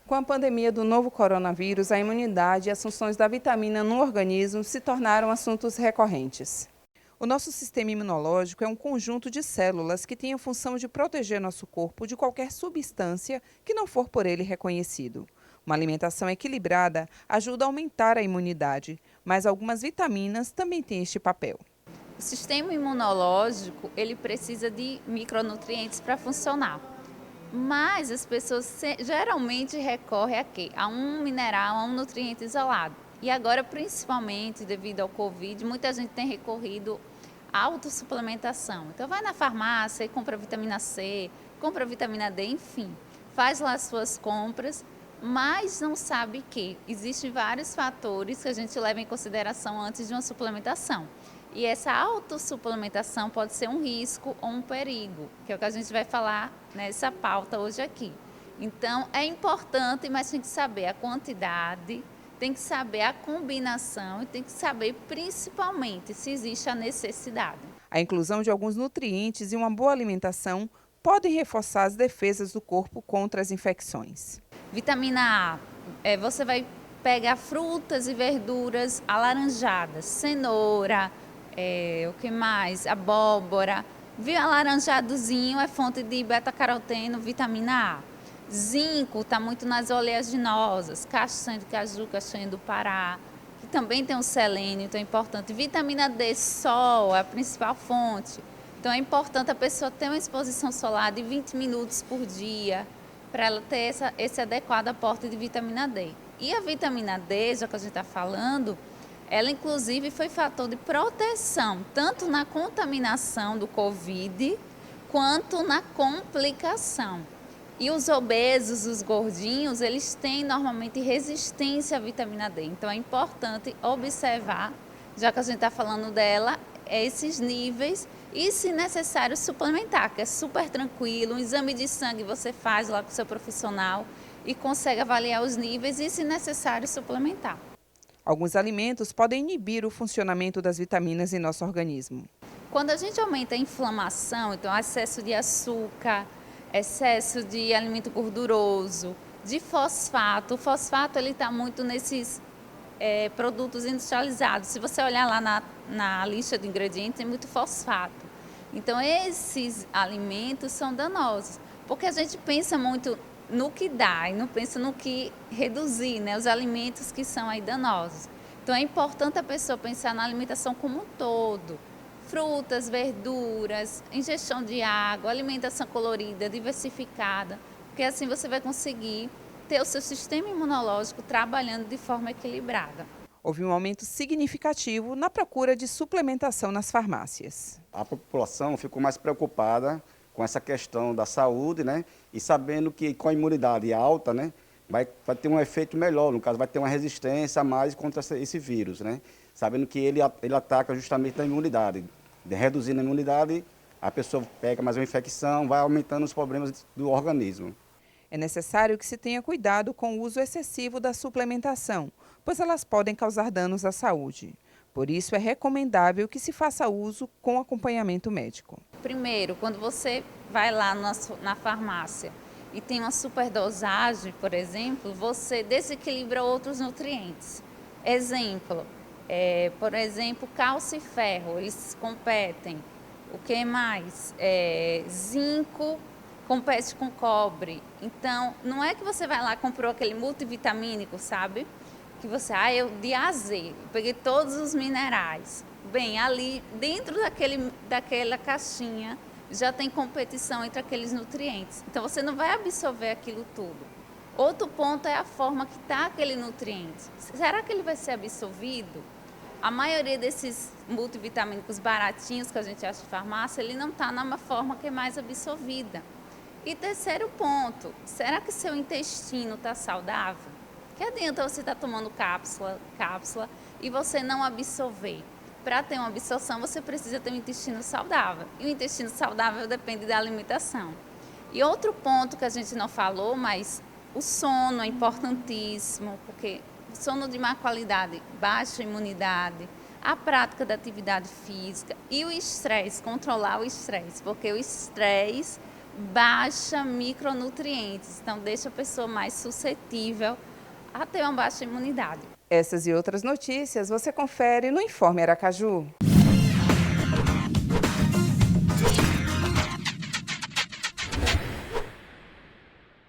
Com a pandemia do novo coronavírus, a imunidade e as funções da vitamina no organismo se tornaram assuntos recorrentes. O nosso sistema imunológico é um conjunto de células que tem a função de proteger nosso corpo de qualquer substância que não for por ele reconhecido. Uma alimentação equilibrada ajuda a aumentar a imunidade, mas algumas vitaminas também têm este papel. O sistema imunológico, ele precisa de micronutrientes para funcionar. Mas as pessoas geralmente recorrem a quê? A um mineral, a um nutriente isolado. E agora, principalmente devido ao Covid, muita gente tem recorrido à autossuplementação. Então vai na farmácia e compra vitamina C, compra vitamina D, enfim. Faz lá as suas compras, mas não sabe que existem vários fatores que a gente leva em consideração antes de uma suplementação. E essa autossuplementação pode ser um risco ou um perigo, que é o que a gente vai falar nessa pauta hoje aqui. Então, é importante, mas tem que saber a quantidade, tem que saber a combinação e tem que saber principalmente se existe a necessidade. A inclusão de alguns nutrientes e uma boa alimentação podem reforçar as defesas do corpo contra as infecções. Vitamina A, você vai pegar frutas e verduras alaranjadas, cenoura, o que mais? Abóbora. Viu alaranjadozinho é fonte de beta-caroteno, vitamina A. Zinco está muito nas oleaginosas, castanha de caju, castanha do Pará, que também tem um selênio, então é importante. Vitamina D, sol, é a principal fonte. Então é importante a pessoa ter uma exposição solar de 20 minutos por dia, para ela ter esse adequado aporte de vitamina D. E a vitamina D, já que a gente está falando, ela inclusive foi fator de proteção, tanto na contaminação do Covid, quanto na complicação. E os obesos, os gordinhos, eles têm normalmente resistência à vitamina D. Então é importante observar, já que a gente está falando dela, esses níveis e, se necessário, suplementar, que é super tranquilo. Um exame de sangue você faz lá com o seu profissional e consegue avaliar os níveis e, se necessário, suplementar. Alguns alimentos podem inibir o funcionamento das vitaminas em nosso organismo. Quando a gente aumenta a inflamação, então excesso de açúcar, excesso de alimento gorduroso, de fosfato. O fosfato está muito nesses produtos industrializados. Se você olhar lá na lista de ingredientes, tem muito fosfato. Então, esses alimentos são danosos, porque a gente pensa muito no que dá e não pensa no que reduzir, né? Os alimentos que são aí danosos. Então, é importante a pessoa pensar na alimentação como um todo. Frutas, verduras, ingestão de água, alimentação colorida, diversificada, porque assim você vai conseguir ter o seu sistema imunológico trabalhando de forma equilibrada. Houve um aumento significativo na procura de suplementação nas farmácias. A população ficou mais preocupada com essa questão da saúde, né? E sabendo que com a imunidade alta, né, vai ter um efeito melhor, no caso vai ter uma resistência a mais contra esse vírus, né? Sabendo que ele ataca justamente a imunidade. Reduzindo a imunidade, a pessoa pega mais uma infecção, vai aumentando os problemas do organismo. É necessário que se tenha cuidado com o uso excessivo da suplementação, pois elas podem causar danos à saúde. Por isso, é recomendável que se faça uso com acompanhamento médico. Primeiro, quando você vai lá na farmácia e tem uma superdosagem, por exemplo, você desequilibra outros nutrientes. Exemplo, por exemplo, cálcio e ferro, eles competem. O que mais? Zinco compete com cobre. Então, não é que você vai lá e comprou aquele multivitamínico, sabe? Que você, eu de A a Z, eu peguei todos os minerais. Bem, ali dentro daquela caixinha já tem competição entre aqueles nutrientes. Então, você não vai absorver aquilo tudo. Outro ponto é a forma que está aquele nutriente. Será que ele vai ser absorvido? A maioria desses multivitamínicos baratinhos que a gente acha em farmácia, ele não está numa forma que é mais absorvida. E terceiro ponto, será que seu intestino está saudável? Que adianta você estar tomando cápsula e você não absorver? Para ter uma absorção, você precisa ter um intestino saudável. E o intestino saudável depende da alimentação. E outro ponto que a gente não falou, mas o sono é importantíssimo, porque sono de má qualidade, baixa imunidade, a prática da atividade física e o estresse, controlar o estresse, porque o estresse baixa micronutrientes, então deixa a pessoa mais suscetível a ter uma baixa imunidade. Essas e outras notícias você confere no Informe Aracaju.